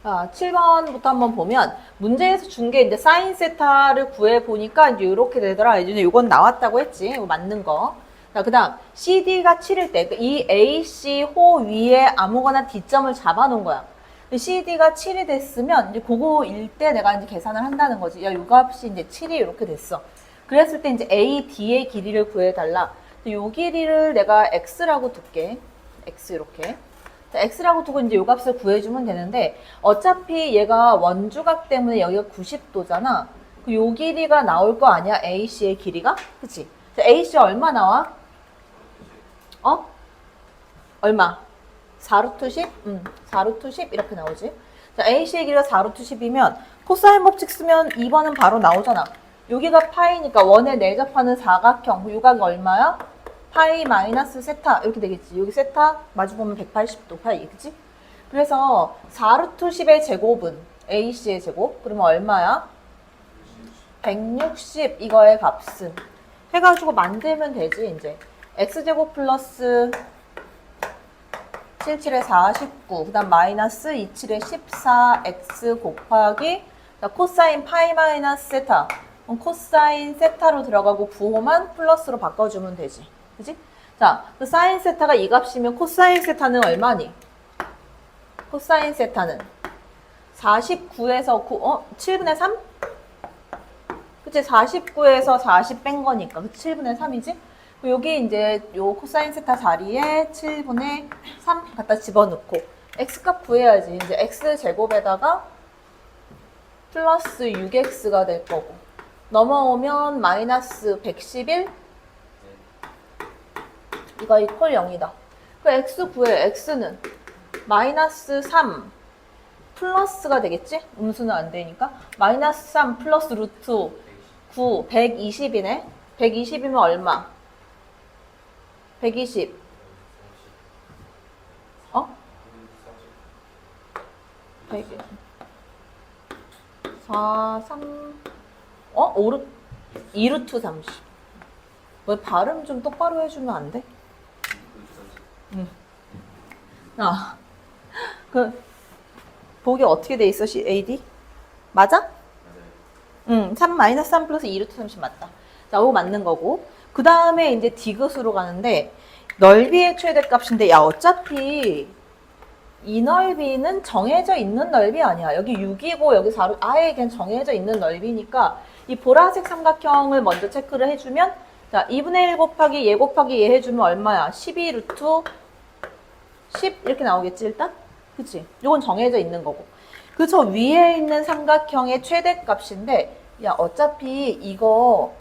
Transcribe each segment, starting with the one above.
자, 7번부터 한번 보면 문제에서 준 게 이제 사인 세타를 구해 보니까 이제 이렇게 되더라. 이제 이건 나왔다고 했지. 이거 맞는 거. 자, 그다음 CD가 7일 때 이 AC 호 위에 아무거나 D점을 잡아 놓은 거야. CD가 7이 됐으면 이제 그거일 때 내가 이제 계산을 한다는 거지. 야, 요 값이 이제 7이 이렇게 됐어. 그랬을 때 이제 AD의 길이를 구해 달라. 요 길이를 내가 X라고 둘게. X 이렇게. 자, X라고 두고 이제 요 값을 구해주면 되는데 어차피 얘가 원주각 때문에 여기가 90도잖아. 그 요 길이가 나올 거 아니야? AC의 길이가? 그치? 자, AC 얼마 나와? 어? 얼마? 4루트 10? 4루트 10 이렇게 나오지. 자, AC의 길이가 4루트 10이면 코사인 법칙 쓰면 2번은 바로 나오잖아. 여기가 파이니까 원에 내접하는 사각형 요각이 얼마야? 파이 마이너스 세타 이렇게 되겠지. 여기 세타 마주보면 180도 파이 그치? 그래서 4루트 10의 제곱은 AC의 제곱 그러면 얼마야? 160 이거의 값은 해가지고 만들면 되지 이제 x제곱 플러스 77에 49, 그 다음 마이너스 27에 14x 곱하기 코사인 파이 마이너스 세타 그럼 코사인 세타로 들어가고 부호만 플러스로 바꿔주면 되지. 그지? 자, 그 사인 세타가 이 값이면 코사인 세타는 얼마니? 코사인 세타는 49에서 7분의 3? 그치? 49에서 40 뺀 거니까. 7분의 3이지? 여기 이제 요 코사인 세타 자리에 7분의 3 갖다 집어넣고 x값 구해야지. 이제 x제곱에다가 플러스 6x가 될 거고 넘어오면 마이너스 111 이거 이퀄 0이다. 그 x 구해. x는 마이너스 3 플러스가 되겠지? 음수는 안 되니까. 마이너스 3 플러스 루트 9 120이네. 120이면 얼마? 120 100 4 3 2루트 30. 왜 발음 좀 똑바로 해주면 안 돼? 보기 어떻게 돼 있어, AD? 맞아? 3 마이너스 3 플러스 2루트 30 맞다. 자, 이거 맞는 거고. 그 다음에 이제 디귿으로 가는데, 넓이의 최대값인데, 야, 어차피 이 넓이는 정해져 있는 넓이 아니야. 여기 6이고, 여기 4루, 아예 그냥 정해져 있는 넓이니까, 이 보라색 삼각형을 먼저 체크를 해주면, 자, 2분의 1 곱하기 얘 곱하기 얘 해주면 얼마야? 12루트 10 이렇게 나오겠지 일단? 그치? 이건 정해져 있는 거고. 그 저 위에 있는 삼각형의 최대값인데 야 어차피 이거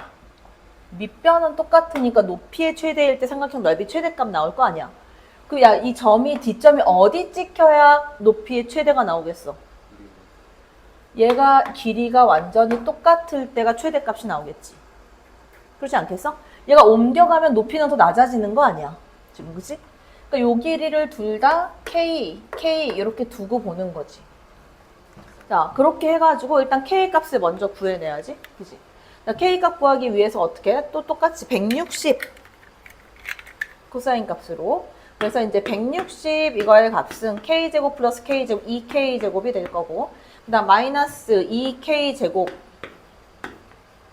밑변은 똑같으니까 높이의 최대일 때 삼각형 넓이 최대값 나올 거 아니야. 그 야 이 점이 D점이 어디 찍혀야 높이의 최대가 나오겠어? 얘가 길이가 완전히 똑같을 때가 최대값이 나오겠지. 그렇지 않겠어? 얘가 옮겨가면 높이는 더 낮아지는 거 아니야. 지금 그치? 그러니까 요 길이를 둘 다 K 이렇게 두고 보는 거지. 자, 그렇게 해가지고 일단 K 값을 먼저 구해내야지. 그지? 자, K 값 구하기 위해서 어떻게 해? 또 똑같이 160 코사인 값으로. 그래서 이제 160 이거의 값은 K제곱 플러스 K제곱 2K제곱이 될 거고 그 다음 마이너스 2K제곱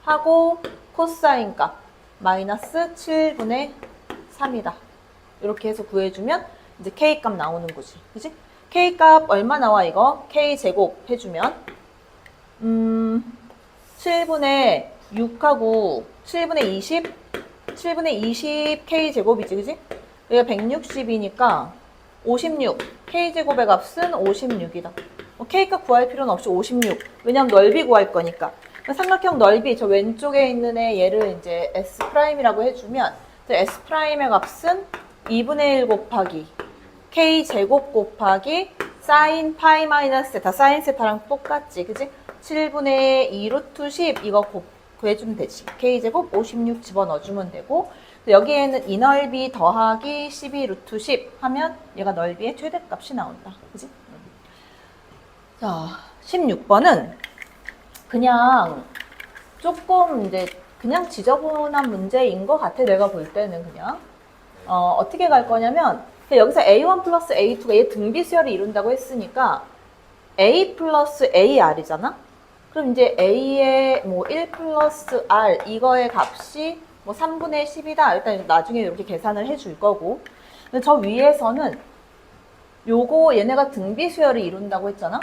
하고 코사인 값 마이너스 7분의 3이다. 이렇게 해서 구해주면 이제 K 값 나오는 거지. 그치? K 값 얼마 나와 이거? K 제곱 해주면 7분의 6하고 7분의 20 7분의 20 K 제곱이지 그치? 여기가 160이니까 56 K 제곱의 값은 56이다. K 값 구할 필요는 없이 56 왜냐면 넓이 구할 거니까 삼각형 넓이 저 왼쪽에 있는 애 얘를 이제 S'이라고 해주면 S'의 값은 2분의 1 곱하기 K 제곱 곱하기 사인 파이 마이너스 세타 사인 세타랑 똑같지 그지? 7분의 2 루트 10 이거 구해주면 되지. K 제곱 56 집어넣어주면 되고 여기에는 이 넓이 더하기 12 루트 10 하면 얘가 넓이의 최대값이 나온다. 그지? 자 16번은 그냥 조금 이제 그냥 지저분한 문제인 것 같아. 내가 볼 때는 그냥 어떻게 갈 거냐면 여기서 A1 플러스 A2가 얘 등비수열을 이룬다고 했으니까 A 플러스 AR이잖아? 그럼 이제 A의 뭐 1 플러스 R 이거의 값이 뭐 3분의 10이다. 일단 나중에 이렇게 계산을 해줄 거고. 근데 저 위에서는 요거 얘네가 등비수열을 이룬다고 했잖아?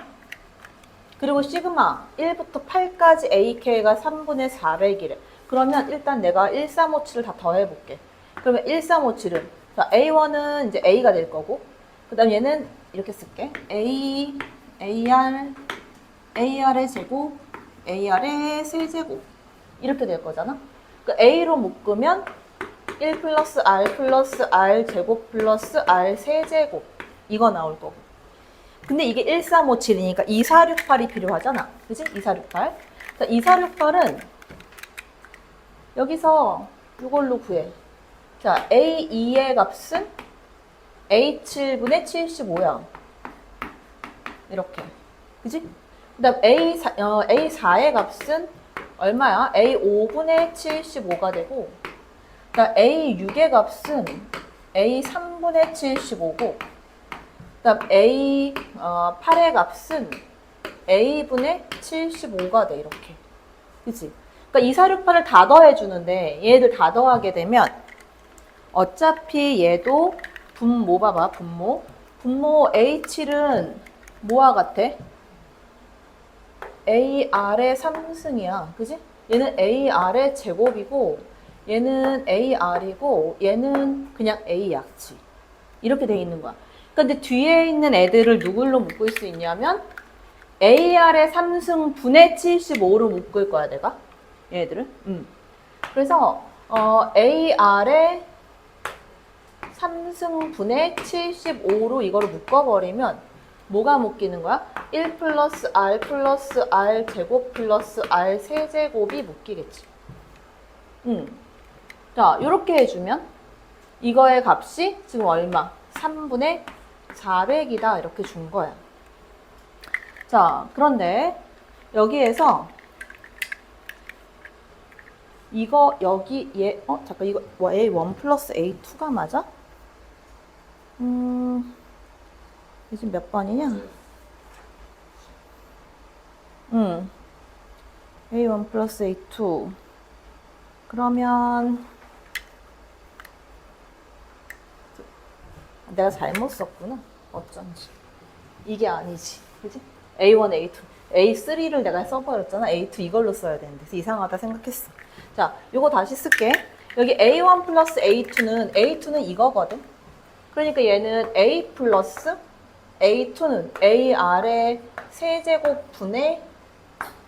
그리고 시그마 1부터 8까지 AK가 3분의 400이래. 그러면 일단 내가 1357을 다 더해볼게. 그러면 1357은 자, A1은 이제 A가 될 거고 그 다음 얘는 이렇게 쓸게. AR의 제곱, AR의 세제곱 이렇게 될 거잖아. 그 A로 묶으면 1 플러스 R 제곱 플러스 R 세제곱 이거 나올 거고. 근데 이게 1357이니까 2468이 필요하잖아. 그치? 2468. 자, 2468은 여기서 이걸로 구해. 자, A2의 값은 A7분의 75야. 이렇게. 그치? 그 다음 A4의 값은 얼마야? A5분의 75가 되고, 그 다음 A6의 값은 A3분의 75고, 그 다음 A8의 값은 A분의 75가 돼, 이렇게. 그치? 그러니까 2468을 다 더해주는데, 얘들 다 더하게 되면, 어차피 얘도 분모 봐봐, 분모. 분모 A7은 뭐와 같아? AR의 3승이야. 그지? 얘는 AR의 제곱이고, 얘는 AR이고, 얘는 그냥 A약치. 이렇게 돼 있는 거야. 근데 뒤에 있는 애들을 누굴로 묶을 수 있냐면, AR의 3승 분의 75로 묶을 거야, 내가. 얘들을. 그래서, AR의 3승 분의 75로 이거를 묶어버리면 뭐가 묶이는 거야? 1 플러스 R 제곱 플러스 R 세제곱이 묶이겠지. 자, 이렇게 해주면 이거의 값이 지금 얼마? 3분의 400이다 이렇게 준 거야. 자, 그런데 여기에서 이거 여기 얘 잠깐 이거 A1 플러스 A2가 맞아? 지금 몇 번이냐? A1 플러스 A2 그러면 내가 잘못 썼구나. 어쩐지 이게 아니지, 그지? A1, A2, A3를 내가 써버렸잖아. A2 이걸로 써야 되는데 그래서 이상하다 생각했어. 자, 요거 다시 쓸게. 여기 A1 플러스 A2는 이거거든. 그러니까 얘는 A 플러스 A2는 AR의 세제곱 분의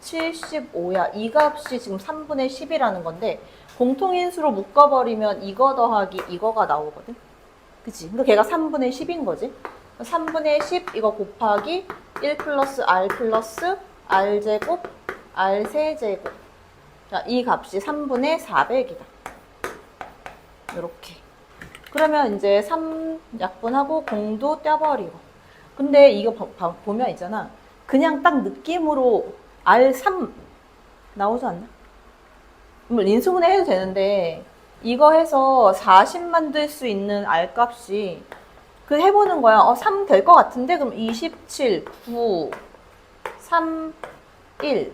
75야. 이 값이 지금 3분의 10이라는 건데 공통인수로 묶어버리면 이거 더하기 이거가 나오거든. 그치? 그러니까 걔가 3분의 10인 거지. 3분의 10 이거 곱하기 1 플러스 R 제곱 R 세제곱. 자, 이 값이 3분의 400이다. 이렇게. 그러면 이제 3 약분하고 공도 떼버리고. 근데 이거 보면 있잖아. 그냥 딱 느낌으로 R3 나오지 않나? 물론 인수분해 해도 되는데 이거 해서 40 만들 수 있는 R 값이 그 해보는 거야. 3 될 것 같은데? 그럼 27, 9, 3, 1,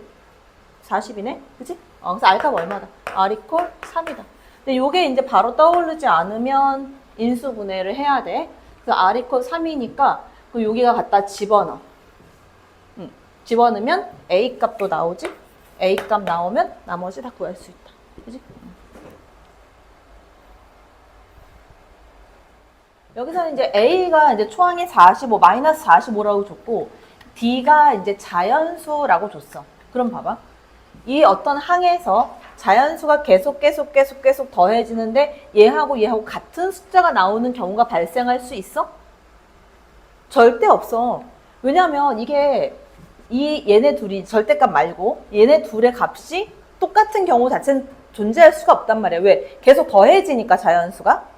40이네? 그치? 그래서 R 값 얼마다? R 이퀄 3이다. 근데 요게 이제 바로 떠오르지 않으면 인수분해를 해야 돼. 그래서 R 이퀄 3이니까 여기가 갖다 집어넣어. 집어넣으면 A 값도 나오지? A 값 나오면 나머지 다 구할 수 있다. 그치? 여기서는 이제 A가 이제 초항이 45, 마이너스 45라고 줬고, D가 이제 자연수라고 줬어. 그럼 봐봐. 이 어떤 항에서 자연수가 계속 더해지는데 얘하고 같은 숫자가 나오는 경우가 발생할 수 있어? 절대 없어. 왜냐면 이게 얘네 둘이 절대값 말고 얘네 둘의 값이 똑같은 경우 자체는 존재할 수가 없단 말이야. 왜? 계속 더해지니까 자연수가.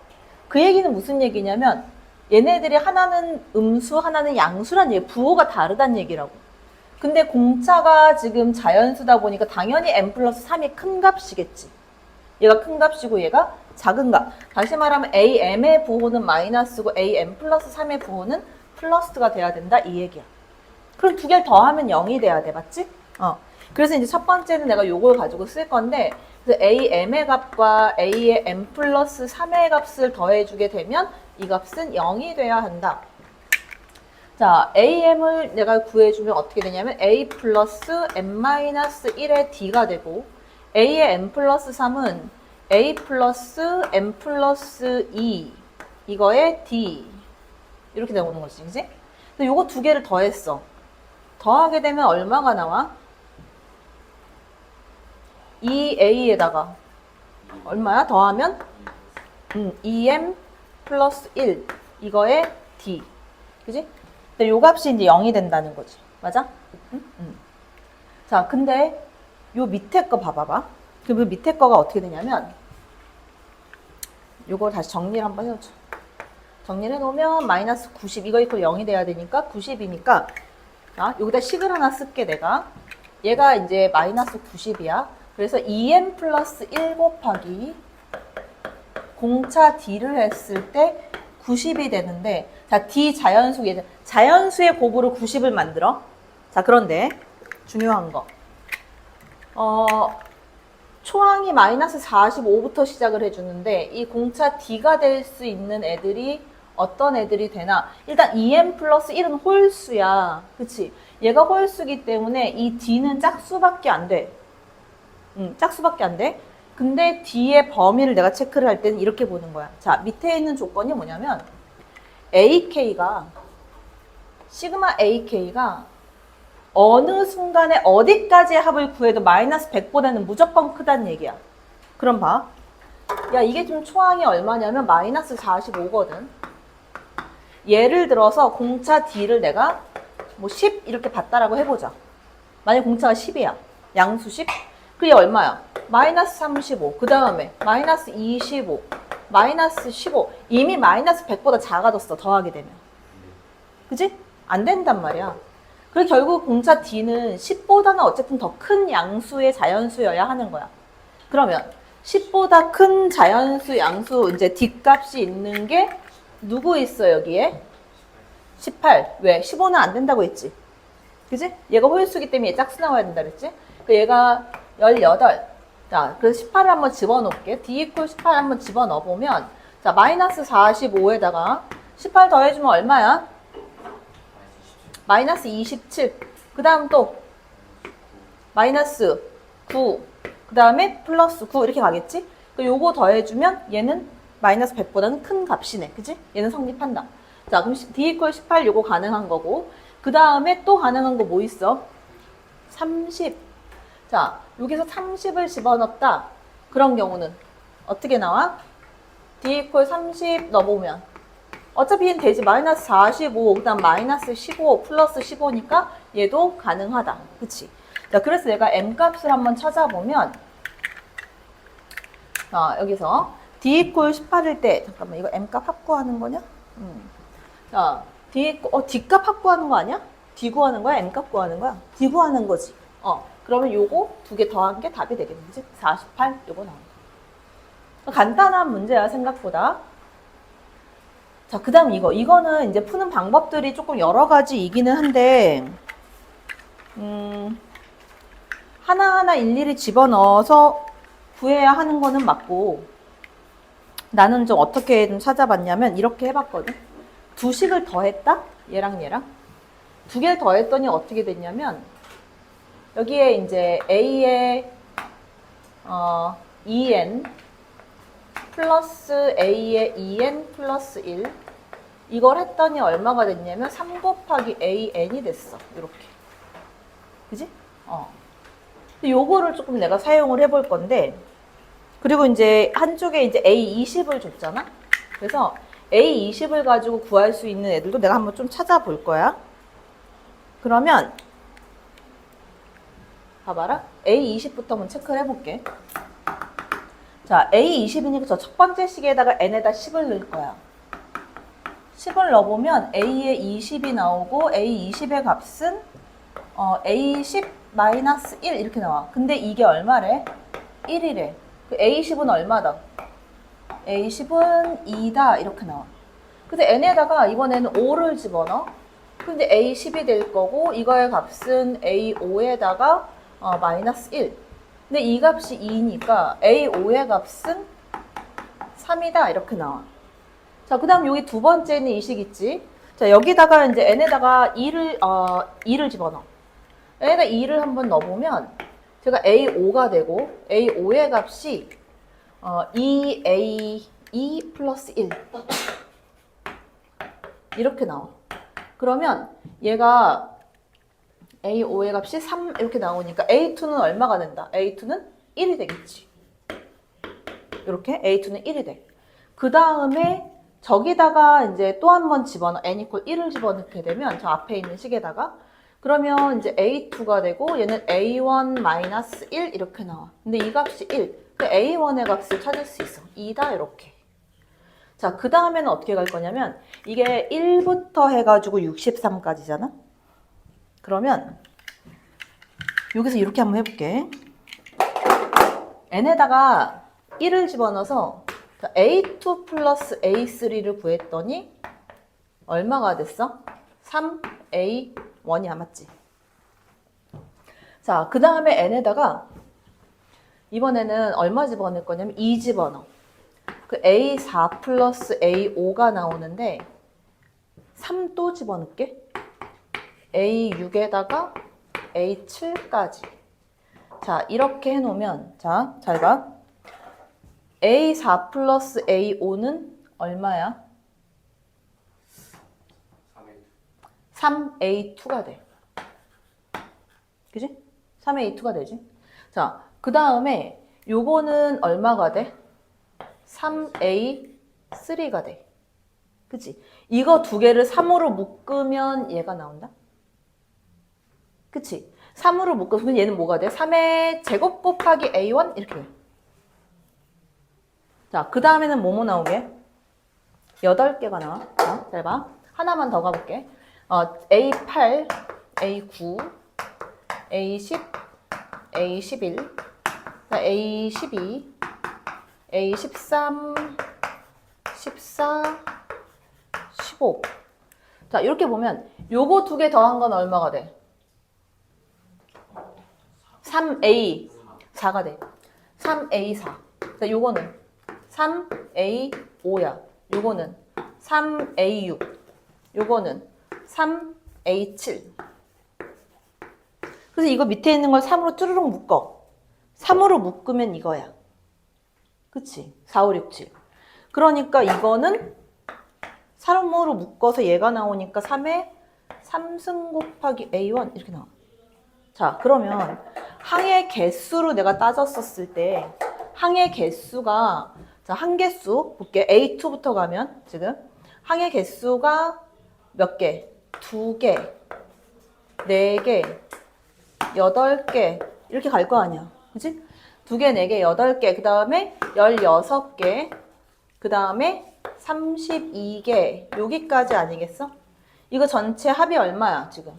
그 얘기는 무슨 얘기냐면 얘네들이 하나는 음수, 하나는 양수란 얘기, 부호가 다르단 얘기라고. 근데 공차가 지금 자연수다 보니까 당연히 n 플러스 3이 큰 값이겠지. 얘가 큰 값이고 얘가 작은 값. 다시 말하면 am의 부호는 마이너스고 am 플러스 3의 부호는 플러스가 돼야 된다 이 얘기야. 그럼 두 개를 더하면 0이 돼야 돼, 맞지? 그래서 이제 첫 번째는 내가 요걸 가지고 쓸 건데, 그래서 AM의 값과 A의 M 플러스 3의 값을 더해주게 되면 이 값은 0이 돼야 한다. 자, AM을 내가 구해주면 어떻게 되냐면 A 플러스 M-1의 D가 되고, A의 M 플러스 3은 A 플러스 M 플러스 2 이거의 D 이렇게 나오는 거지, 그치? 근데 요거 두 개를 더했어. 더하게 되면 얼마가 나와? 2A에다가 얼마야? 더하면 2M 플러스 1 이거의 D, 그치? 근데 요 값이 이제 0이 된다는 거지, 맞아? 자, 근데 요 밑에 거 봐봐봐. 그 밑에 거가 어떻게 되냐면 요걸 다시 정리를 한번 해보자. 정리를 해놓으면 마이너스 90 이거 이퀄 0이 돼야 되니까 90이니까 자, 여기다 식을 하나 쓸게 내가. 얘가 이제 마이너스 90이야. 그래서 2m 플러스 1 곱하기 공차 d를 했을 때 90이 되는데, 자, d 자연수의 곱으로 90을 만들어. 자, 그런데 중요한 거. 초항이 마이너스 45부터 시작을 해주는데 이 공차 d가 될 수 있는 애들이 어떤 애들이 되나? 일단 2m 플러스 1은 홀수야. 그치? 얘가 홀수기 때문에 이 d는 짝수밖에 안 돼. 짝수밖에 안 돼. 근데 d의 범위를 내가 체크를 할 때는 이렇게 보는 거야. 자, 밑에 있는 조건이 뭐냐면 시그마 AK가 어느 순간에 어디까지의 합을 구해도 마이너스 100보다는 무조건 크다는 얘기야. 그럼 봐. 야, 이게 좀 초항이 얼마냐면 마이너스 45거든. 예를 들어서 공차 D를 내가 뭐 10 이렇게 봤다라고 해보자. 만약 공차가 10이야. 양수 10? 그게 얼마야? 마이너스 35. 그 다음에 마이너스 25. 마이너스 15. 이미 마이너스 100보다 작아졌어. 더하게 되면. 그지? 안 된단 말이야. 그래서 결국 공차 D는 10보다는 어쨌든 더 큰 양수의 자연수여야 하는 거야. 그러면 10보다 큰 자연수 양수 이제 D값이 있는 게 누구 있어 여기에? 18. 왜? 15는 안 된다고 했지. 그지? 얘가 홀수기 때문에 얘 짝수 나와야 된다 그랬지? 얘가 18. 자, 그래서 18을 한번 집어넣을게. D 이퀄 18 한번 집어넣어보면 자, 마이너스 45에다가 18 더해주면 얼마야? 마이너스 27. 그 다음 또 마이너스 9. 그 다음에 플러스 9 이렇게 가겠지? 요거 더해주면 얘는 마이너스 100보다는 큰 값이네. 그치? 얘는 성립한다. 자, 그럼 D 이퀄 18 요거 가능한 거고, 그 다음에 또 가능한 거 뭐 있어? 30. 자, 여기서 30을 집어넣었다. 그런 경우는 어떻게 나와? D 이퀄 30 넣어보면 어차피 얘는 되지. 마이너스 45, 그 다음 마이너스 15, 플러스 15니까 얘도 가능하다. 그치? 자, 그래서 내가 M값을 한번 찾아보면, 여기서 D 이퀄 18일 때, 잠깐만, 이거 M값 합구하는 거냐? 자, D값 합구하는 거 아니야? D 구하는 거야? M값 구하는 거야? D 구하는 거지. 그러면 요거 두 개 더한 게 답이 되겠네. 그치? 48, 요거 나오는 거. 간단한 문제야, 생각보다. 자, 그 다음 이거는 이제 푸는 방법들이 조금 여러 가지이기는 한데, 하나하나 일일이 집어넣어서 구해야 하는 거는 맞고, 나는 좀 어떻게 좀 찾아봤냐면, 이렇게 해봤거든. 두 식을 더했다? 얘랑 얘랑. 두 개를 더했더니 어떻게 됐냐면, 여기에 이제 A의, EN, 플러스 A의 2n 플러스 1 이걸 했더니 얼마가 됐냐면 3 곱하기 AN이 됐어. 이렇게. 그지? 요거를 조금 내가 사용을 해볼 건데, 그리고 이제 한쪽에 이제 A20을 줬잖아? 그래서 A20을 가지고 구할 수 있는 애들도 내가 한번 좀 찾아볼 거야. 그러면 봐봐라. A20부터 한번 체크를 해볼게. 자, A20이니까 저 첫 번째 식에다가 N에다 10을 넣을 거야. 10을 넣어보면 A에 20이 나오고 A20의 값은 A10 마이너스 1 이렇게 나와. 근데 이게 얼마래? 1이래. 그 A10은 얼마다? A10은 2다 이렇게 나와. 그래서 N에다가 이번에는 5를 집어넣어. 근데 A10이 될 거고 이거의 값은 A5에다가 마이너스 1. 근데 이 값이 2니까 A5의 값은 3이다 이렇게 나와. 자, 그 다음 여기 두 번째는 이 식 있지. 자, 여기다가 이제 n에다가 2를 집어넣어. n에다 2를 한번 넣어보면 제가 A5가 되고 A5의 값이 2A2 플러스 1 이렇게 나와. 그러면 얘가 A5의 값이 3 이렇게 나오니까 A2는 얼마가 된다? A2는 1이 되겠지. 이렇게 A2는 1이 돼. 그 다음에 저기다가 이제 또 한 번 집어넣어. n equal 1을 집어넣게 되면 저 앞에 있는 식에다가 그러면 이제 A2가 되고 얘는 A1 마이너스 1 이렇게 나와. 근데 이 값이 1. 그 A1의 값을 찾을 수 있어. 2다 이렇게. 자, 그 다음에는 어떻게 갈 거냐면 이게 1부터 해가지고 63까지잖아. 그러면 여기서 이렇게 한번 해볼게. n에다가 1을 집어넣어서 A2 플러스 A3를 구했더니 얼마가 됐어? 3A1이야, 맞지? 자, 그 다음에 n에다가 이번에는 얼마 집어넣을 거냐면 2 집어넣어. 그 A4 플러스 A5가 나오는데 3 또 집어넣을게. A6에다가 A7까지. 자, 이렇게 해놓으면 자, 잘 봐. A4 플러스 A5는 얼마야? 3A2가 돼. 그지? 3A2가 되지? 자, 그 다음에 요거는 얼마가 돼? 3A3가 돼. 그치? 이거 두 개를 3으로 묶으면 얘가 나온다? 그치? 3으로 묶으면 얘는 뭐가 돼? 3의 제곱 곱하기 A1? 이렇게 돼. 자, 그 다음에는 뭐뭐 나오게? 8개가 나와. 자, 잘 봐. 하나만 더 가볼게. A8, A9, A10, A11, A12, A13, 14, 15. 자, 이렇게 보면 요거 두 개 더한 건 얼마가 돼? 3A4가 돼. 3A4. 자, 요거는 3A5야. 요거는 3A6. 요거는 3A7. 그래서 이거 밑에 있는 걸 3으로 쭈르륵 묶어. 3으로 묶으면 이거야. 그치? 4, 5, 6, 7. 그러니까 이거는 3으로 묶어서 얘가 나오니까 3에 3승 곱하기 A1 이렇게 나와. 자, 그러면 항의 개수로 내가 따졌었을 때 항의 개수가 자, 한 개수 볼게. A2부터 가면 지금 항의 개수가 몇 개? 2개, 4개, 8개 이렇게 갈 거 아니야. 그치? 2개, 4개, 8개 그 다음에 16개 그 다음에 32개 여기까지 아니겠어? 이거 전체 합이 얼마야 지금?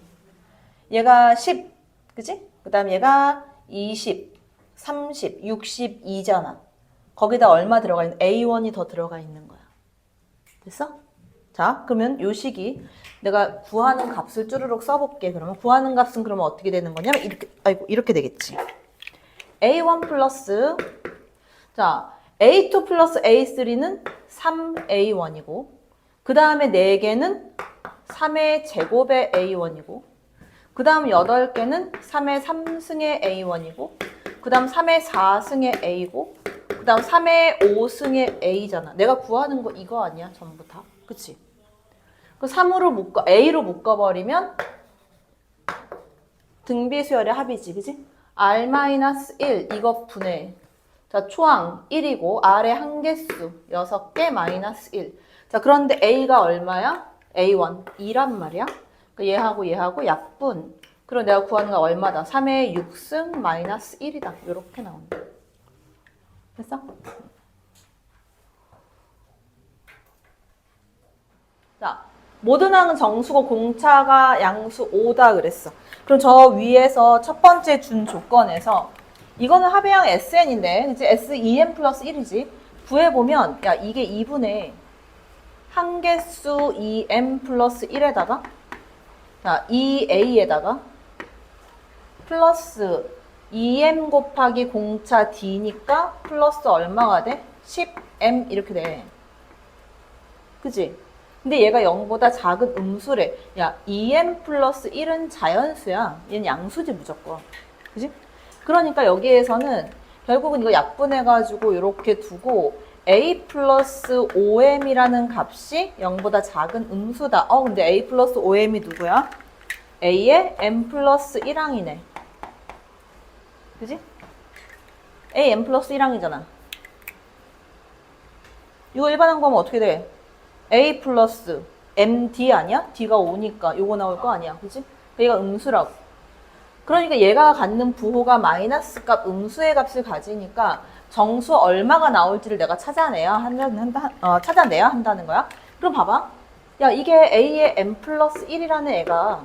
얘가 10 그치? 그 다음에 얘가 20, 30, 62잖아. 거기다 얼마 들어가 있는? A1이 더 들어가 있는 거야. 됐어? 자, 그러면 요 식이 내가 구하는 값을 쭈르륵 써볼게. 그러면 구하는 값은 그러면 어떻게 되는 거냐면 이렇게, 아이고, 이렇게 되겠지. A1 플러스, 자, A2 플러스 A3는 3A1이고, 그 다음에 4개는 3의 제곱의 A1이고, 그 다음 8개는 3의 3승의 A1이고, 그 다음 3의 4승의 A고, 그 다음 3의 5승의 A잖아. 내가 구하는 거 이거 아니야? 전부 다. 그치? 그 3으로 묶어, A로 묶어버리면 등비수열의 합이지. 그치? R-1 이거 분해. 자, 초항 1이고 R의 한개수 6개 마이너스 1. 자, 그런데 A가 얼마야? A1 2란 말이야. 얘하고 얘하고 약분. 그럼 내가 구하는 거 얼마다? 3의 6승 마이너스 1이다. 이렇게 나온다. 됐어? 자, 모든 항은 정수고 공차가 양수 5다 그랬어. 그럼 저 위에서 첫 번째 준 조건에서 이거는 합의항 SN인데 이제 SEN 플러스 1이지. 구해보면 야 이게 2분의 한개수 EM 플러스 1에다가 자, 2a에다가 플러스 2m 곱하기 공차 d니까 플러스 얼마가 돼? 10m 이렇게 돼. 그지? 근데 얘가 0보다 작은 음수래. 야, 2m 플러스 1은 자연수야. 얘는 양수지 무조건. 그지? 그러니까 여기에서는 결국은 이거 약분해가지고 이렇게 두고 a 플러스 5m이라는 값이 0보다 작은 음수다. 근데 a 플러스 5m이 누구야? a의 m 플러스 1항이네. 그지? a m 플러스 1항이잖아. 이거 일반한 거면 어떻게 돼? a 플러스 md 아니야? d가 5니까 요거 나올 거 아니야. 그지? 얘가 음수라고. 그러니까 얘가 갖는 부호가 마이너스 값, 음수의 값을 가지니까 정수 얼마가 나올지를 내가 찾아내야 한다는 거야. 그럼 봐봐. 야, 이게 a의 m 플러스 1이라는 애가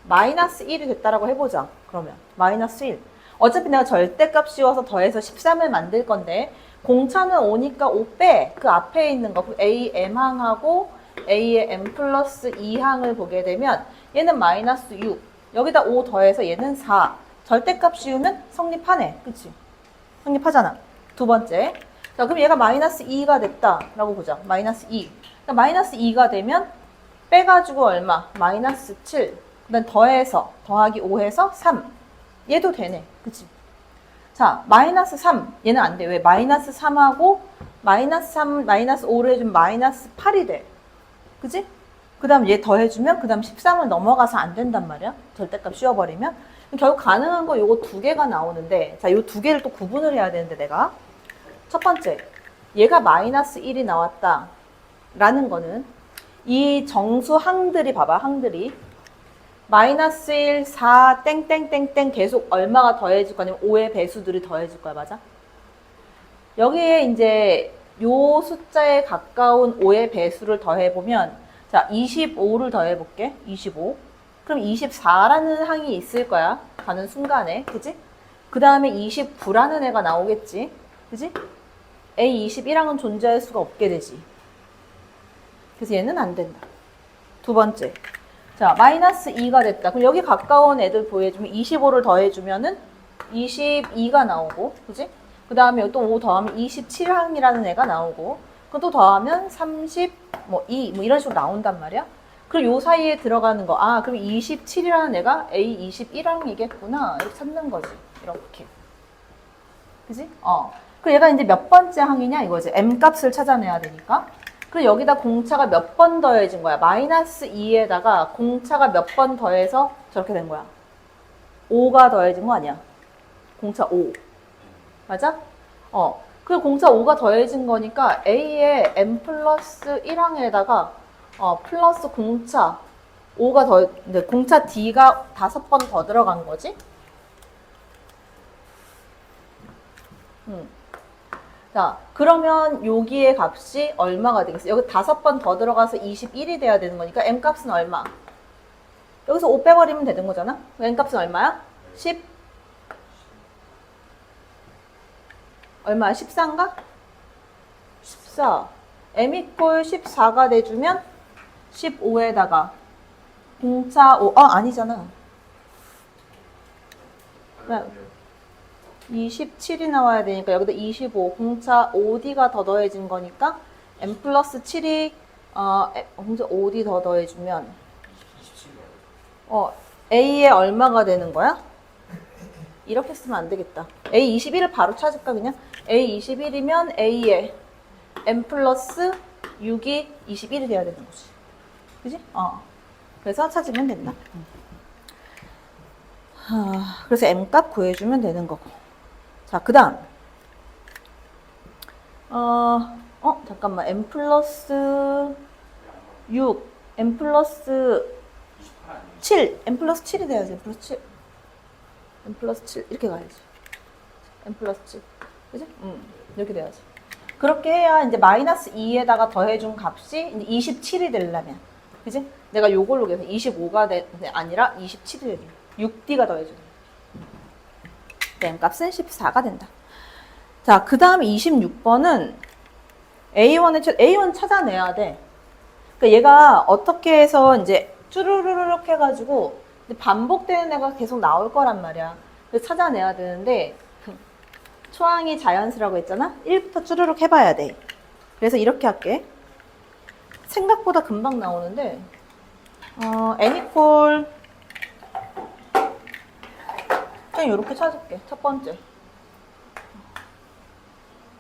마이너스 1이 됐다라고 해보자. 그러면 마이너스 1. 어차피 내가 절대값 씌워서 더해서 13을 만들 건데 공차는 5니까 5 빼. 그 앞에 있는 거 a m항하고 a의 m 플러스 2항을 보게 되면 얘는 마이너스 6. 여기다 5 더해서 얘는 4. 절대값 씌우면 성립하네. 그치? 성립하잖아. 두 번째. 자, 그럼 얘가 마이너스 2가 됐다라고 보자. 마이너스 2. 그러니까 마이너스 2가 되면 빼가지고 얼마? 마이너스 7. 그 다음 더해서 더하기 5 해서 3. 얘도 되네. 그치? 자, 마이너스 3. 얘는 안 돼. 왜? 마이너스 3하고 마이너스 3, 마이너스 5를 해주면 마이너스 8이 돼. 그치? 그 다음 얘 더해주면 그 다음 13을 넘어가서 안 된단 말이야. 절대값 씌워버리면. 결국 가능한 거 요거 두 개가 나오는데, 자, 요 두 개를 또 구분을 해야 되는데 내가. 첫 번째, 얘가 마이너스 1이 나왔다. 라는 거는 이 정수 항들이 봐봐. 항들이. 마이너스 1, 4, 땡땡땡땡 계속 얼마가 더해질 거냐면 5의 배수들이 더해질 거야. 맞아? 여기에 이제 요 숫자에 가까운 5의 배수를 더해보면 자, 25를 더해볼게. 25. 그럼 24라는 항이 있을 거야. 가는 순간에. 그지? 그 다음에 29라는 애가 나오겠지. 그지? A21항은 존재할 수가 없게 되지. 그래서 얘는 안 된다. 두 번째. 자, 마이너스 2가 됐다. 그럼 여기 가까운 애들 보여주면 25를 더해주면은 22가 나오고. 그지? 그 다음에 또 5 더하면 27항이라는 애가 나오고. 그럼 또 더하면 2 이런 식으로 나온단 말이야. 그리고 요 사이에 들어가는 거. 아, 그럼 27이라는 애가 A21항이겠구나. 이렇게 찾는 거지. 이렇게. 그지? 그리고 얘가 이제 몇 번째 항이냐 이거지. M 값을 찾아내야 되니까. 그리고 여기다 공차가 몇 번 더해진 거야. 마이너스 2에다가 공차가 몇 번 더해서 저렇게 된 거야. 5가 더해진 거 아니야. 공차 5. 맞아? 그 공차 5가 더해진 거니까 A의 M 플러스 1항에다가 플러스 공차 5가 공차 D가 5번 더 들어간 거지? 자, 그러면 여기의 값이 얼마가 되겠어? 여기 5번 더 들어가서 21이 돼야 되는 거니까 M 값은 얼마? 여기서 5 빼버리면 되는 거잖아? M 값은 얼마야? 10? 얼마야? 14인가? 14. M 이퀄 14가 돼주면 15에다가 공차 5, 아니잖아. 27이 나와야 되니까 여기다 25, 공차 5D가 더 더해진 거니까 M 플러스 7이 공차 5D 더 더해주면 A에 얼마가 되는 거야? 이렇게 쓰면 안 되겠다. A21을 바로 찾을까 그냥? A21이면 A에 M 플러스 6이 21이 돼야 되는 거지. 그지? 그래서 찾으면 된다. 그래서 M 값 구해주면 되는 거고. 자, 그 다음. 잠깐만. M 플러스 6, M 플러스 7. M 플러스 7이 돼야지. M 플러스 7. M 플러스 7. 이렇게 가야지. M 플러스 7. 그지? 이렇게 돼야지. 그렇게 해야 이제 마이너스 2에다가 더해준 값이 이제 27이 되려면. 그지? 내가 요걸로 해서 25가 아니라 27이 되려. 6D가 더해주는. M 값은 14가 된다. 자, 그 다음 26번은 A1 찾아내야 돼. 그러니까 얘가 어떻게 해서 이제 쭈루루룩 해가지고 반복되는 애가 계속 나올 거란 말이야. 그래서 찾아내야 되는데 초항이 자연수라고 했잖아? 1부터 쭈루룩 해봐야 돼. 그래서 이렇게 할게. 생각보다 금방 나오는데 n equal 그냥 이렇게 찾을게. 첫 번째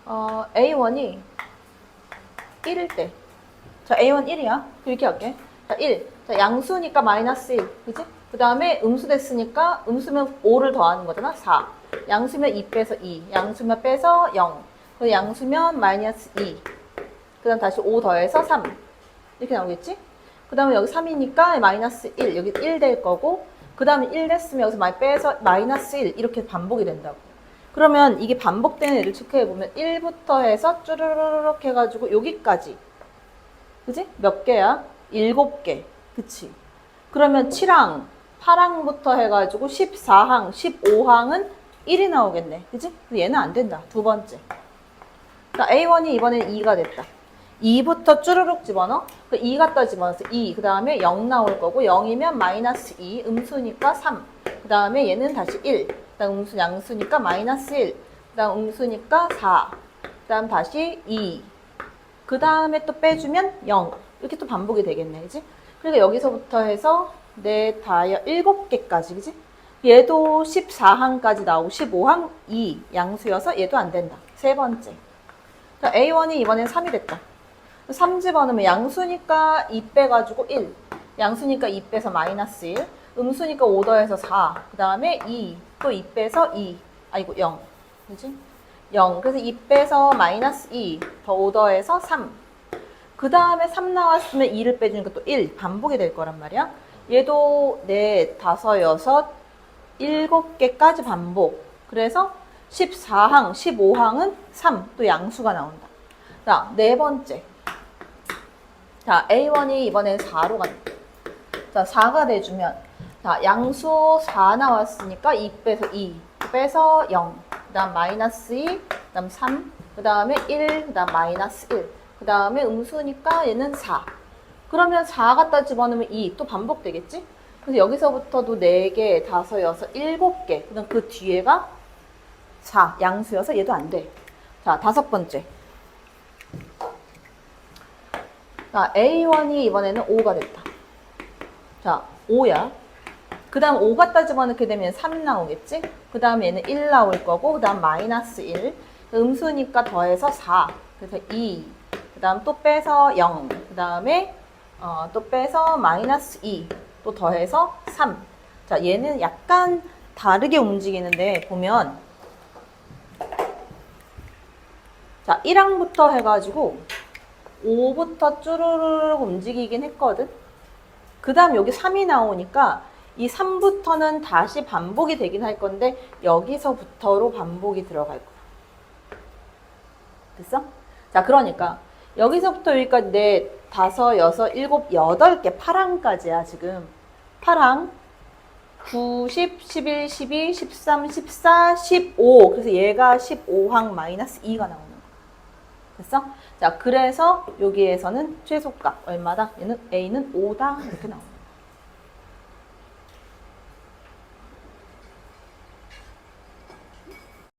a1이 1일 때 자, a1 1이야. 이렇게 할게. 자, 1. 자, 양수니까 마이너스 1. 그지? 그 다음에 음수 됐으니까 음수면 5를 더하는 거잖아. 4. 양수면 2 빼서 2. 양수면 빼서 0. 그 양수면 마이너스 2. 그 다음 다시 5 더해서 3. 이렇게 나오겠지? 그 다음에 여기 3이니까 마이너스 1. 여기 1 될 거고. 그 다음에 1 됐으면 여기서 많이 빼서 마이너스 1. 이렇게 반복이 된다고. 그러면 이게 반복되는 애를 체크해보면 1부터 해서 쭈르르륵 해가지고 여기까지. 그지? 몇 개야? 7개. 그치? 그러면 7항, 8항부터 해가지고 14항, 15항은 1이 나오겠네. 그지? 얘는 안 된다. 두 번째. 그러니까 A1이 이번엔 2가 됐다. 2부터 쭈르륵 집어넣어. 2 갖다 집어넣어서 2. 그 다음에 0 나올 거고 0이면 마이너스 2. 음수니까 3. 그 다음에 얘는 다시 1. 그 다음 음수 양수니까 마이너스 1. 그 다음 음수니까 4. 그 다음 다시 2. 그 다음에 또 빼주면 0. 이렇게 또 반복이 되겠네. 그지? 그러니까 여기서부터 해서 네, 다여 7개까지. 그지? 얘도 14항까지 나오고 15항 2 양수여서 얘도 안 된다. 세 번째. 자, A1이 이번엔 3이 됐다. 3 집어넣으면 양수니까 2 빼가지고 1. 양수니까 2 빼서 마이너스 1. 음수니까 5 더해서 4. 그 다음에 2. 또 2 빼서 2. 아이고 0. 그지? 0. 그래서 2 빼서 마이너스 2. 더 5 더해서 3. 그 다음에 3 나왔으면 2를 빼주니까 또 1. 반복이 될 거란 말이야. 얘도 4, 5, 6, 7개까지 반복. 그래서 14항, 15항은 3. 또 양수가 나온다. 자, 네 번째. 자, A1이 이번엔 4로 간다. 자, 4가 돼주면 자, 양수 4 나왔으니까 2 빼서 2. 빼서 0. 그 다음 마이너스 2. 그 다음 3. 그 다음에 1. 그 다음 마이너스 1. 그 다음에 음수니까 얘는 4. 그러면 4 갖다 집어넣으면 2. 또 반복되겠지? 그래서 여기서부터도 4개, 5, 6, 7개. 그 다음 그 뒤에가 4. 양수여서 얘도 안 돼. 자, 다섯 번째. 자, A1이 이번에는 5가 됐다. 자, 5야. 그 다음 5 갖다 집어넣게 되면 3 나오겠지? 그 다음 얘는 1 나올 거고, 그 다음 마이너스 1. 음수니까 더해서 4. 그래서 2. 그 다음 또 빼서 0. 그 다음에 또 빼서 마이너스 2. 또 더해서 3. 자, 얘는 약간 다르게 움직이는데 보면 자, 1항부터 해가지고 5부터 쭈르르륵 움직이긴 했거든. 그 다음 여기 3이 나오니까 이 3부터는 다시 반복이 되긴 할 건데 여기서부터로 반복이 들어갈 거야. 됐어? 자, 그러니까 여기서부터 여기까지 4, 5, 6, 7, 8개 8항까지야 지금. 8항 9, 10, 11, 12, 13, 14, 15. 그래서 얘가 15항 마이너스 2가 나오는 거야. 됐어? 자, 그래서 여기에서는 최소값 얼마다? 얘는 A는 5다. 이렇게 나옵니다.